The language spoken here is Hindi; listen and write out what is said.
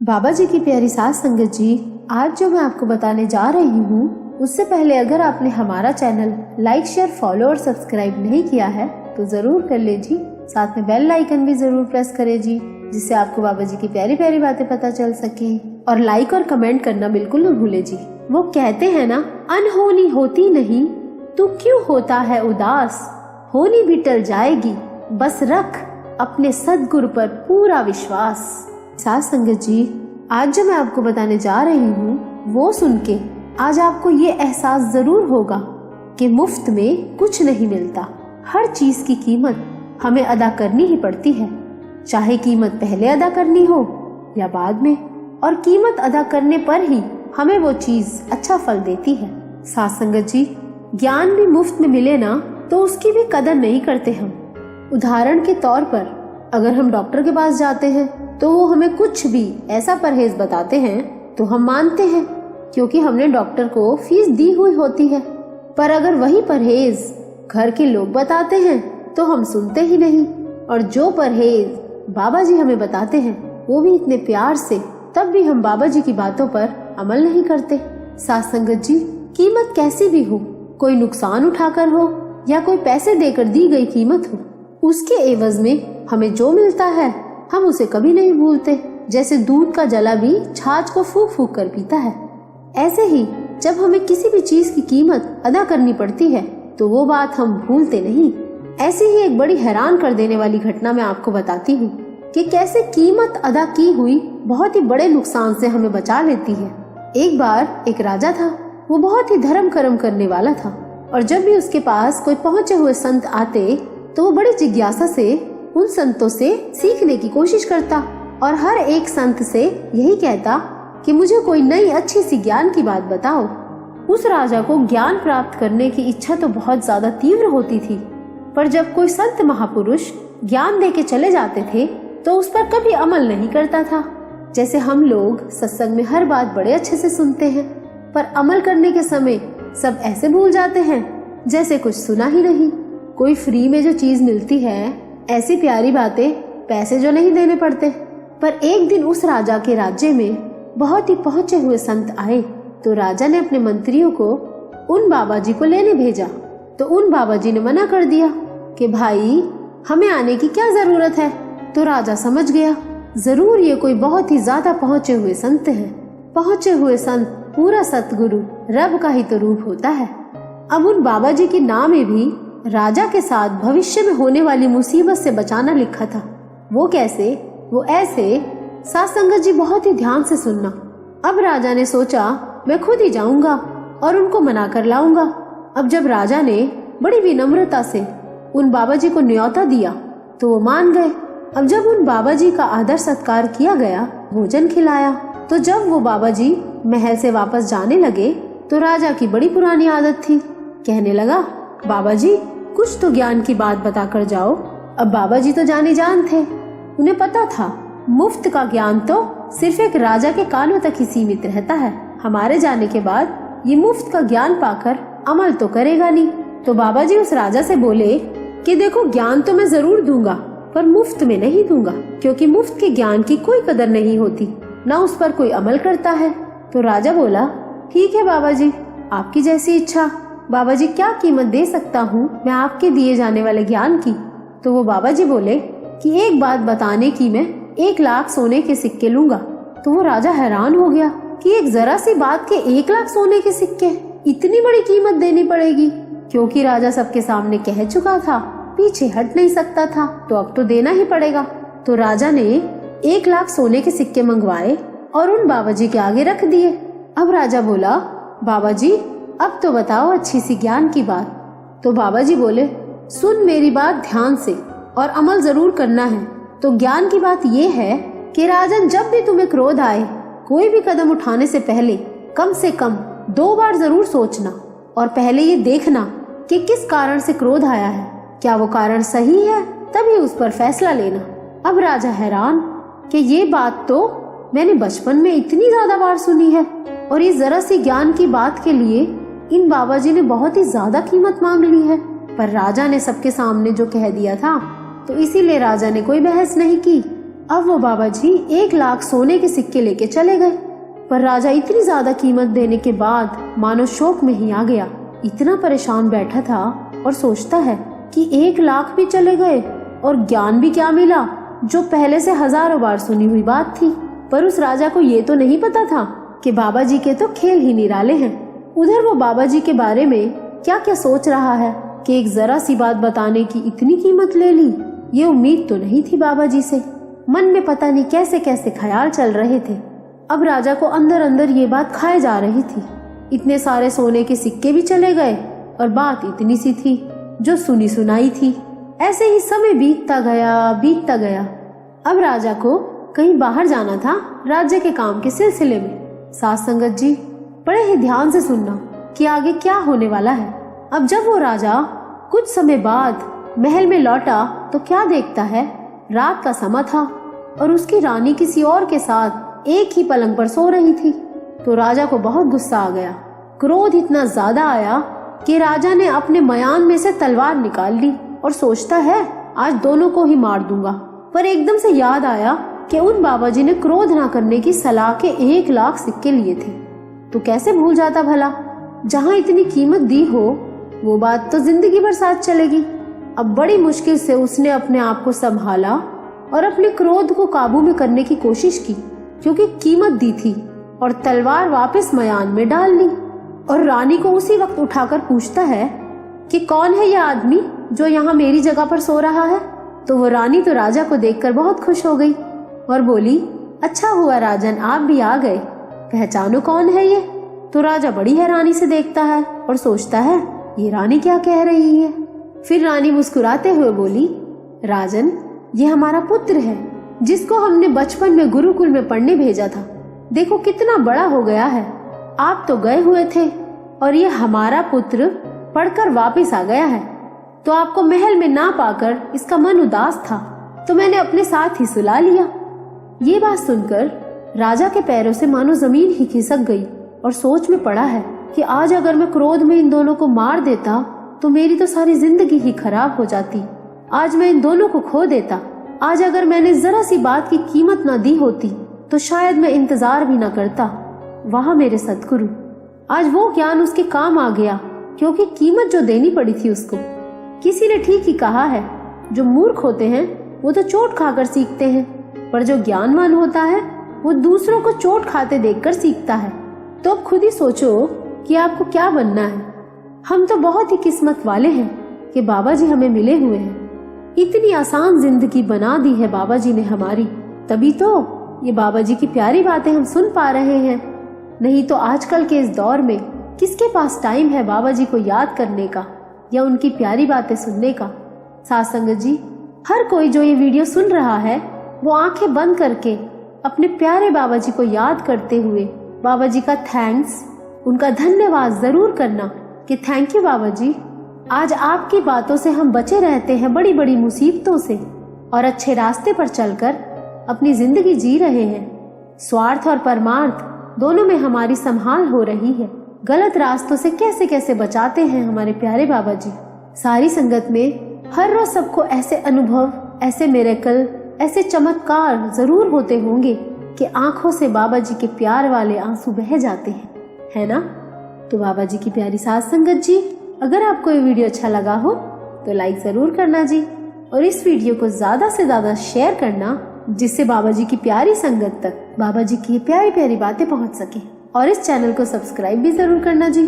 बाबा जी की प्यारी सास संगत जी, आज जो मैं आपको बताने जा रही हूँ उससे पहले अगर आपने हमारा चैनल लाइक शेयर फॉलो और सब्सक्राइब नहीं किया है तो जरूर कर लीजिए। साथ में बेल आइकन भी जरूर प्रेस करें जी, जिससे आपको बाबा जी की प्यारी प्यारी बातें पता चल सके। और लाइक और कमेंट करना बिल्कुल न भूले जी। वो कहते हैं ना, अनहोनी होती नहीं तू क्यों होता है उदास, होनी भी टल जाएगी बस रख अपने सद्गुरु पर पूरा विश्वास। सास संगत जी, आज जो मैं आपको बताने जा रही हूँ वो सुन के आज आपको ये एहसास जरूर होगा कि मुफ्त में कुछ नहीं मिलता। हर चीज की कीमत हमें अदा करनी ही पड़ती है, चाहे कीमत पहले अदा करनी हो या बाद में, और कीमत अदा करने पर ही हमें वो चीज अच्छा फल देती है। सास संगत जी, ज्ञान भी मुफ्त में मिले ना तो उसकी भी कदर नहीं करते हम। उदाहरण के तौर पर अगर हम डॉक्टर के पास जाते हैं तो वो हमें कुछ भी ऐसा परहेज बताते हैं तो हम मानते हैं, क्योंकि हमने डॉक्टर को फीस दी हुई होती है। पर अगर वही परहेज घर के लोग बताते हैं तो हम सुनते ही नहीं, और जो परहेज बाबा जी हमें बताते हैं वो भी इतने प्यार से, तब भी हम बाबा जी की बातों पर अमल नहीं करते। सास संगत जी, कीमत कैसी भी हो, कोई नुकसान उठाकर हो या कोई पैसे देकर दी गई कीमत हो, उसके एवज में हमें जो मिलता है हम उसे कभी नहीं भूलते। जैसे दूध का जला भी छाछ को फूंक फूंक कर पीता है, ऐसे ही जब हमें किसी भी चीज की कीमत अदा करनी पड़ती है तो वो बात हम भूलते नहीं। ऐसी ही एक बड़ी हैरान कर देने वाली घटना मैं आपको बताती हूँ कि कैसे कीमत अदा की हुई बहुत ही बड़े नुकसान से हमें बचा लेती है। एक बार एक राजा था, वो बहुत ही धर्म कर्म करने वाला था, और जब भी उसके पास कोई पहुंचे हुए संत आते तो वो बड़ी जिज्ञासा से उन संतों से सीखने की कोशिश करता, और हर एक संत से यही कहता कि मुझे कोई नई अच्छी सी ज्ञान की बात बताओ। उस राजा को ज्ञान प्राप्त करने की इच्छा तो बहुत ज्यादा तीव्र होती थी, पर जब कोई संत महापुरुष ज्ञान देके चले जाते थे तो उस पर कभी अमल नहीं करता था। जैसे हम लोग सत्संग में हर बात बड़े अच्छे से सुनते हैं, पर अमल करने के समय सब ऐसे भूल जाते हैं जैसे कुछ सुना ही नहीं। कोई फ्री में जो चीज मिलती है, ऐसी प्यारी बातें, पैसे जो नहीं देने पड़ते। पर एक दिन उस राजा के राज्य में बहुत ही पहुंचे हुए संत आए, तो राजा ने अपने मंत्रियों को उन बाबा जी को लेने भेजा। तो उन बाबा जी ने मना कर दिया कि भाई हमें आने की क्या जरूरत है। तो राजा समझ गया, जरूर ये कोई बहुत ही ज्यादा पहुंचे हुए संत हैं। पहुंचे हुए संत पूरा सतगुरु रब का ही तो रूप होता है। अब उन बाबा जी के नाम में भी राजा के साथ भविष्य में होने वाली मुसीबत से बचाना लिखा था। वो कैसे? वो ऐसे। सास संगत जी, बहुत ही ध्यान से सुनना। अब राजा ने सोचा मैं खुद ही जाऊंगा और उनको मना कर लाऊंगा। अब जब राजा ने बड़ी विनम्रता से उन बाबा जी को न्योता दिया तो वो मान गए। अब जब उन बाबा जी का आदर सत्कार किया गया, भोजन खिलाया, तो जब वो बाबा जी महल से वापस जाने लगे तो राजा की बड़ी पुरानी आदत थी, कहने लगा, बाबा जी कुछ तो ज्ञान की बात बता कर जाओ। अब बाबा जी तो जाने जान थे, उन्हें पता था मुफ्त का ज्ञान तो सिर्फ एक राजा के कानों तक ही सीमित रहता है। हमारे जाने के बाद ये मुफ्त का ज्ञान पाकर अमल तो करेगा नहीं। तो बाबा जी उस राजा से बोले कि देखो, ज्ञान तो मैं जरूर दूंगा पर मुफ्त में नहीं दूंगा, क्योंकि मुफ्त के ज्ञान की कोई कदर नहीं होती, न उस पर कोई अमल करता है। तो राजा बोला, ठीक है बाबा जी, आपकी जैसी इच्छा। बाबा जी, क्या कीमत दे सकता हूँ मैं आपके दिए जाने वाले ज्ञान की? तो वो बाबा जी बोले कि एक बात बताने की मैं 1 लाख सोने के सिक्के लूंगा। तो वो राजा हैरान हो गया कि एक जरा सी बात के 1 लाख सोने के सिक्के, इतनी बड़ी कीमत देनी पड़ेगी। क्योंकि राजा सबके सामने कह चुका था, पीछे हट नहीं सकता था, तो अब तो देना ही पड़ेगा। तो राजा ने 1 लाख सोने के सिक्के मंगवाए और उन बाबा जी के आगे रख दिए। अब राजा बोला, बाबा जी अब तो बताओ अच्छी सी ज्ञान की बात। तो बाबा जी बोले, सुन मेरी बात ध्यान से और अमल जरूर करना है। तो ज्ञान की बात ये है कि राजन, जब भी तुम्हें क्रोध आए, कोई भी कदम उठाने से पहले कम से कम 2 बार जरूर सोचना, और पहले ये देखना कि किस कारण से क्रोध आया है, क्या वो कारण सही है, तभी उस पर फैसला लेना। अब राजा हैरान कि ये बात तो मैंने बचपन में इतनी ज्यादा बार सुनी है, और इस जरा सी ज्ञान की बात के लिए इन बाबा जी ने बहुत ही ज्यादा कीमत मांग ली है। पर राजा ने सबके सामने जो कह दिया था, तो इसीलिए राजा ने कोई बहस नहीं की। अब वो बाबा जी 1 लाख सोने के सिक्के लेके चले गए। पर राजा इतनी ज्यादा कीमत देने के बाद मानो शोक में ही आ गया। इतना परेशान बैठा था और सोचता है कि 1 लाख भी चले गए और ज्ञान भी क्या मिला, जो पहले से हजारों बार सुनी हुई बात थी। पर उस राजा को ये तो नहीं पता था कि बाबा जी के तो खेल ही निराले हैं। उधर वो बाबा जी के बारे में क्या क्या सोच रहा है कि एक जरा सी बात बताने की इतनी कीमत ले ली। ये उम्मीद तो नहीं थी बाबा जी से। मन में पता नहीं कैसे कैसे ख्याल चल रहे थे। अब राजा को अंदर अंदर ये बात खाए जा रही थी। इतने सारे सोने के सिक्के भी चले गए और बात इतनी सी थी जो सुनी सुनाई थी। ऐसे ही समय बीतता गया। अब राजा को कहीं बाहर जाना था राज्य के काम के सिलसिले में। साथ संगत जी बड़े ही ध्यान से सुनना कि आगे क्या होने वाला है। अब जब वो राजा कुछ समय बाद महल में लौटा तो क्या देखता है, रात का समय था और उसकी रानी किसी और के साथ एक ही पलंग पर सो रही थी। तो राजा को बहुत गुस्सा आ गया। क्रोध इतना ज्यादा आया कि राजा ने अपने मयान में से तलवार निकाल ली और सोचता है आज दोनों को ही मार दूंगा। पर एकदम से याद आया कि उन बाबा जी ने क्रोध ना करने की सलाह के 1 लाख सिक्के लिए थे। तो कैसे भूल जाता भला, जहाँ इतनी कीमत दी हो वो बात तो जिंदगी भर साथ चलेगी। अब बड़ी मुश्किल से उसने अपने आप को संभाला और अपने क्रोध को काबू में करने की कोशिश की, क्योंकि कीमत दी थी, और तलवार वापस मयान में डाल ली। और रानी को उसी वक्त उठाकर पूछता है कि कौन है यह आदमी जो यहाँ मेरी जगह पर सो रहा है। तो वो रानी तो राजा को देखकर बहुत खुश हो गई और बोली, अच्छा हुआ राजन आप भी आ गए, पहचानो कौन है ये। तो राजा बड़ी हैरानी से देखता है और सोचता है ये रानी क्या कह रही है। फिर रानी मुस्कुराते हुए बोली, राजन ये हमारा पुत्र है जिसको हमने बचपन में गुरुकुल में पढ़ने भेजा था। देखो कितना बड़ा हो गया है। आप तो गए हुए थे और ये हमारा पुत्र पढ़कर वापस आ गया है। तो आपको महल में ना पाकर इसका मन उदास था, तो मैंने अपने साथ ही सुला लिया। ये बात सुनकर राजा के पैरों से मानो जमीन ही खिसक गई और सोच में पड़ा है कि आज अगर मैं क्रोध में इन दोनों को मार देता तो मेरी तो सारी जिंदगी ही खराब हो जाती। आज मैं इन दोनों को खो देता। आज अगर मैंने जरा सी बात की कीमत ना दी होती तो शायद मैं इंतजार भी ना करता। वहाँ मेरे सतगुरु, आज वो ज्ञान उसके काम आ गया, क्योंकि कीमत जो देनी पड़ी थी उसको। किसी ने ठीक ही कहा है, जो मूर्ख होते हैं वो तो चोट खाकर सीखते हैं, पर जो ज्ञानवान होता है वो दूसरों को चोट खाते देखकर सीखता है। तो अब खुद ही सोचो कि आपको क्या बनना है। हम तो बहुत ही किस्मत वाले हैं कि बाबा जी हमें मिले हुए हैं। इतनी आसान जिंदगी बना दी है बाबा जी ने हमारी, तभी तो ये बाबा जी की प्यारी बातें हम सुन पा रहे हैं। नहीं तो आजकल के इस दौर में किसके पास टाइम है बाबा जी को याद करने का या उनकी प्यारी बातें सुनने का। साथ संगत जी, हर कोई जो ये वीडियो सुन रहा है वो आंखें बंद करके अपने प्यारे बाबा जी को याद करते हुए बाबा जी का थैंक्स, उनका धन्यवाद जरूर करना कि थैंक यू बाबा जी, आज आपकी बातों से हम बचे रहते हैं बड़ी बड़ी मुसीबतों से और अच्छे रास्ते पर चलकर अपनी जिंदगी जी रहे हैं। स्वार्थ और परमार्थ दोनों में हमारी संभाल हो रही है। गलत रास्तों से कैसे कैसे बचाते हैं हमारे प्यारे बाबा जी। सारी संगत में हर रोज सबको ऐसे अनुभव, ऐसे मिरेकल, ऐसे चमत्कार जरूर होते होंगे कि आंखों से बाबा जी के प्यार वाले आंसू बह जाते हैं, है ना। तो बाबा जी की प्यारी साथ संगत जी, अगर आपको ये वीडियो अच्छा लगा हो तो लाइक जरूर करना जी, और इस वीडियो को ज्यादा से ज्यादा शेयर करना, जिससे बाबा जी की प्यारी संगत तक बाबा जी की प्यारी प्यारी बातें पहुंच सके। और इस चैनल को सब्सक्राइब भी जरूर करना जी।